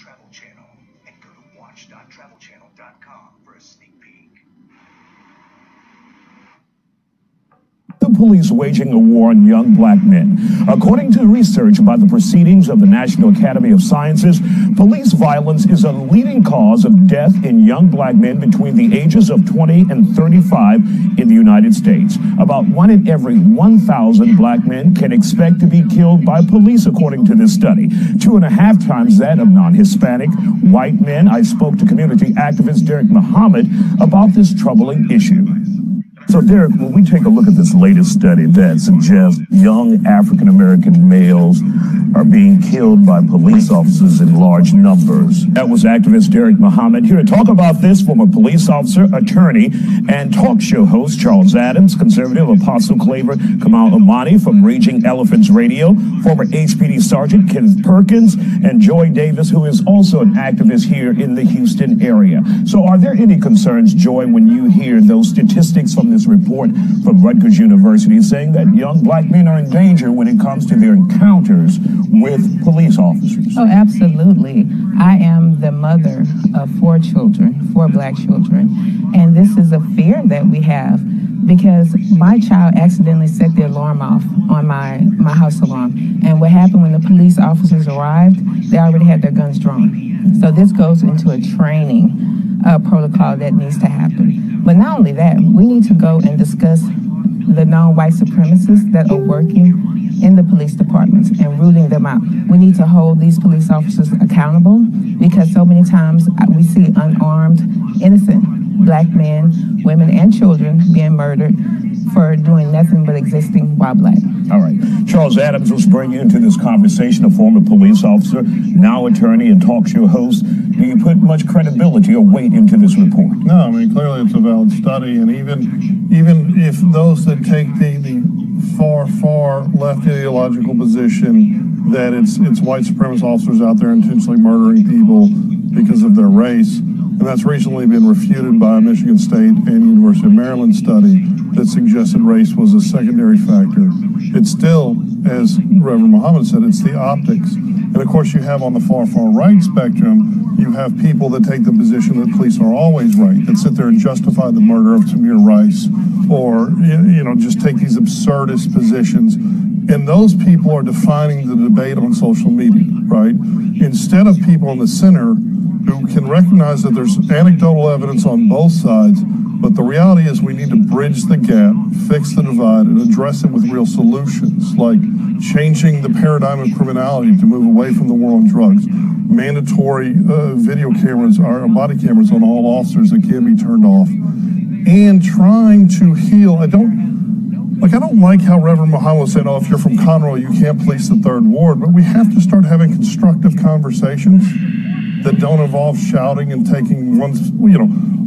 Travel Channel and go to watch.travelchannel.com for a sneak peek. The police waging a war on young black men. According to research by the Proceedings of the National Academy of Sciences, police violence is a leading cause of death in young black men between the ages of 20 and 35 in the United States. About 1 in every 1,000 black men can expect to be killed by police, according to this study. 2.5 times that of non-Hispanic white men. I spoke to community activist Derek Muhammad about this troubling issue. So, Derek, when we take a look at this latest study that suggests young African-American males are being killed by police officers in large numbers. That was activist Derek Muhammad. Here to talk about this, former police officer, attorney, and talk show host Charles Adams, conservative Apostle Claver, Kamau-Imani from Raging Elephants Radio, former HPD Sergeant Kenneth Perkins, and Joy Davis, who is also an activist here in the Houston area. So are there any concerns, Joy, when you hear those statistics from this report from Rutgers University saying that young black men are in danger when it comes to their encounters with police officers? Oh, absolutely. I am the mother of 4 children, 4 black children, and this is a fear that we have because my child accidentally set the alarm off on my house alarm. And what happened when the police officers arrived, they already had their guns drawn. So this goes into a training protocol that needs to happen. But not only that, we need to go and discuss the non-white supremacists that are working in the police departments and rooting them out. We need to hold these police officers accountable because so many times we see unarmed, innocent black men, women, and children being murdered for doing nothing but existing while black. All right. Charles Adams, let's bring you into this conversation, a former police officer, now attorney and talk show host. Do you put much credibility or weight into this report? No, I mean, clearly it's a valid study, and even if those that take the far left ideological position that it's white supremacist officers out there intentionally murdering people because of their race, and that's recently been refuted by a Michigan State and University of Maryland study that suggested race was a secondary factor. It's still, as Reverend Muhammad said, it's the optics. And of course you have on the far right spectrum, you have people that take the position that police are always right, that sit there and justify the murder of Tamir Rice, or just take these absurdist positions. And those people are defining the debate on social media, right? Instead of people in the center who can recognize that there's anecdotal evidence on both sides, but the reality is we need to bridge the gap, fix the divide, and address it with real solutions, like changing the paradigm of criminality to move away from the war on drugs, mandatory video cameras or body cameras on all officers that can be turned off, and trying to heal. I don't like how Reverend Muhammad said, oh, if you're from Conroe, you can't police the 3rd Ward, but we have to start having constructive conversations that don't involve shouting and taking one's,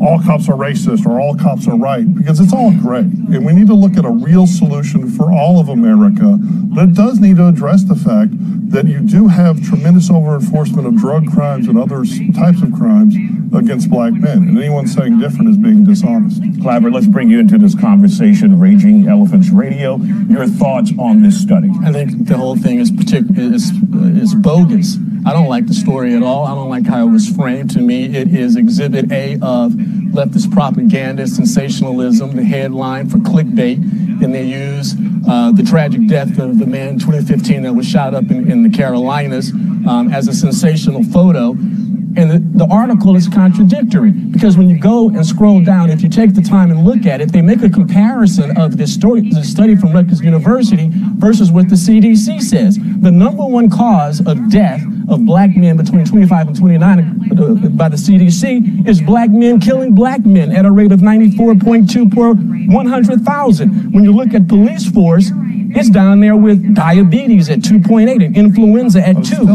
all cops are racist or all cops are right, because it's all gray. And we need to look at a real solution for all of America, but it does need to address the fact that you do have tremendous over-enforcement of drug crimes and other types of crimes against black men, and anyone saying different is being dishonest. Claver, let's bring you into this conversation, Raging Elephants Radio. Your thoughts on this study? I think the whole thing is bogus. I don't like the story at all. I don't like how it was framed. To me, it is Exhibit A of leftist propaganda, sensationalism, the headline for clickbait, and they use the tragic death of the man in 2015 that was shot up in the Carolinas as a sensational photo. And the article is contradictory because when you go and scroll down, if you take the time and look at it, they make a comparison of this study from Rutgers University versus what the CDC says. The #1 cause of death of black men between 25 and 29 by the CDC is black men killing black men at a rate of 94.2 per 100,000. When you look at police force, it's down there with diabetes at 2.8 and influenza at 2.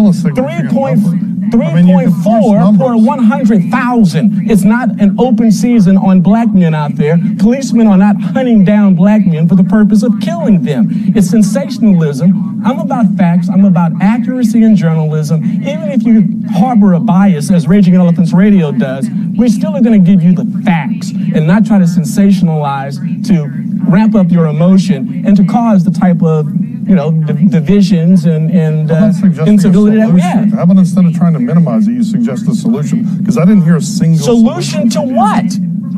3.4 per 100,000. It's not an open season on black men out there. Policemen are not hunting down black men for the purpose of killing them. It's sensationalism. I'm about facts. I'm about accuracy in journalism. Even if you harbor a bias, as Raging Elephants Radio does, we still are going to give you the facts and not try to sensationalize to ramp up your emotion and to cause the type of divisions and incivility that we have. How about instead of trying to minimize it, you suggest a solution? Because I didn't hear a single solution to what?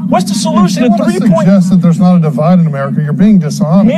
What's the solution to 3 points? Suggest that there's not a divide in America. You're being dishonest.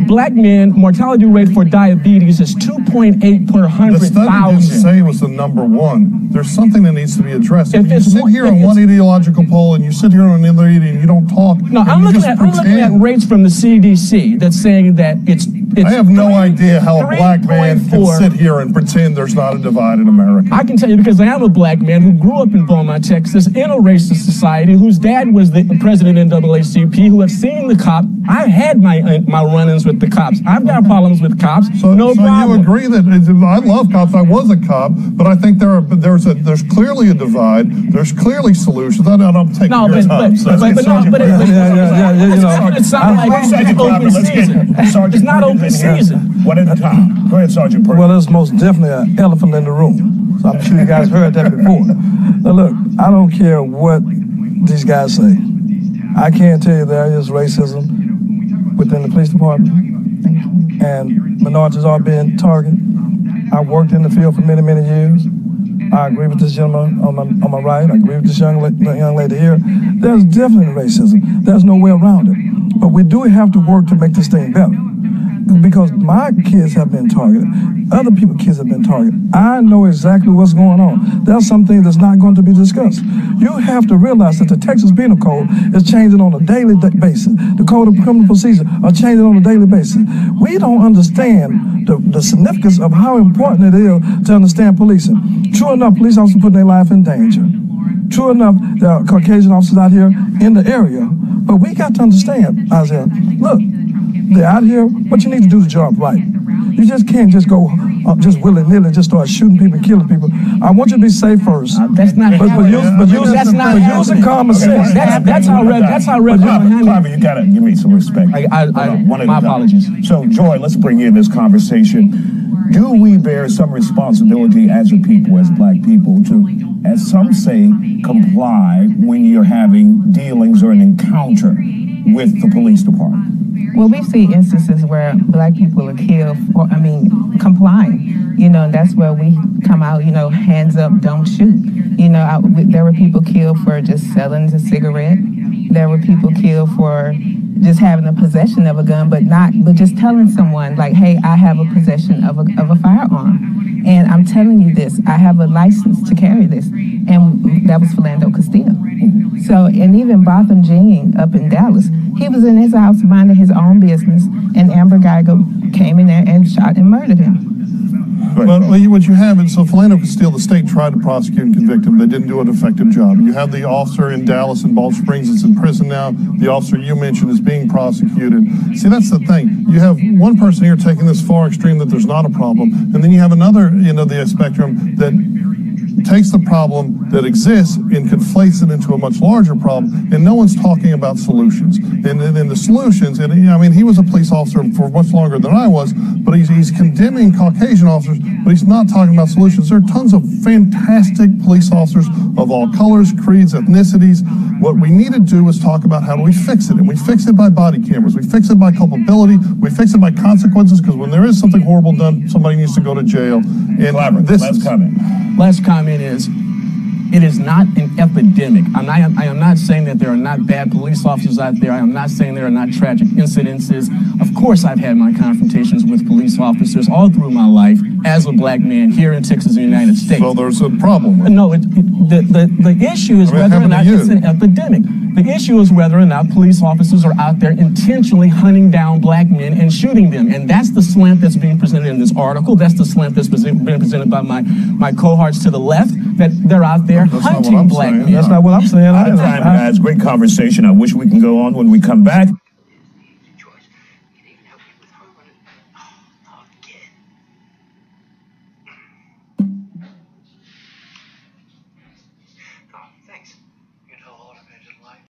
Black men mortality rate for diabetes is 2.8 per 100,000. The study didn't say it was the #1. There's something that needs to be addressed. If you sit here on one ideological poll and you sit here on another and you don't talk. No, I'm looking at rates from the CDC that's saying that it's I have no idea how a black man can sit here and pretend there's not a divide in America. I can tell you because I am a black man who grew up in Beaumont, Texas, in a racist society, whose dad was the president of NAACP, who have seen the cop. I had my run-ins with the cops. I've got problems with cops. So problem. You agree that I love cops. I was a cop, but I think there's clearly a divide. There's clearly solutions. I don't take your time. It sounds like it's open season. It's not open season. One at a time. Go ahead, Sergeant Purdy. Well, there's most definitely an elephant in the room. So I'm sure you guys heard that before. Now look, I don't care what these guys say. I can't tell you there is racism within the police department, and minorities are being targeted. I worked in the field for many, many years. I agree with this gentleman on my right. I agree with this young lady here. There's definitely racism. There's no way around it. But we do have to work to make this thing better. Because my kids have been targeted. Other people's kids have been targeted. I know exactly what's going on. There's some things that's not going to be discussed. You have to realize that the Texas Penal Code is changing on a daily basis. The Code of Criminal Procedure are changing on a daily basis. We don't understand the significance of how important it is to understand policing. True enough, police officers put their life in danger. True enough, there are Caucasian officers out here in the area. But we got to understand, Isaiah, look, they're out here, but you need to do the job right. You just can't just go just willy-nilly, just start shooting people and killing people. I want you to be safe first. That's not using common sense. That's how Claver, you gotta give me some respect. My apologies. So, Joy, let's bring you in this conversation. Do we bear some responsibility as a people, as black people, to, as some say, comply when you're having dealings or an encounter with the police department? Well, we've seen instances where black people are killed for, complying, and that's where we come out, hands up, don't shoot. There were people killed for just selling a cigarette. There were people killed for just having a possession of a gun, but just telling someone like, hey, I have a possession of a firearm. And I'm telling you this, I have a license to carry this. And that was Philando Castile. So, and even Botham Jean up in Dallas, he was in his house minding his own business, and Amber Geiger came in there and shot and murdered him. Well, what you have is, so Philando Castile, the state tried to prosecute and convict him. They didn't do an effective job. You have the officer in Dallas and Balch Springs that's in prison now. The officer you mentioned is being prosecuted. See, that's the thing. You have one person here taking this far extreme that there's not a problem, and then you have another end of the spectrum that takes the problem that exists and conflates it into a much larger problem, and no one's talking about solutions. And the solutions, and he was a police officer for much longer than I was, but he's condemning Caucasian officers, but he's not talking about solutions. There are tons of fantastic police officers of all colors, creeds, ethnicities. What we need to do is talk about how do we fix it, and we fix it by body cameras, we fix it by culpability, we fix it by consequences, because when there is something horrible done, somebody needs to go to jail. And Last comment is, it is not an epidemic. I am not saying that there are not bad police officers out there. I am not saying there are not tragic incidences. Of course, I've had my confrontations with police officers all through my life as a black man here in Texas, in the United States. So there's a problem. No, the issue is whether or not it's an epidemic. The issue is whether or not police officers are out there intentionally hunting down black men and shooting them. And that's the slant that's being presented in this article. That's the slant that's being presented by my cohorts to the left, that they're out there hunting black men. That's not what I'm saying. Out of time, guys. Great conversation. I wish we can go on when we come back.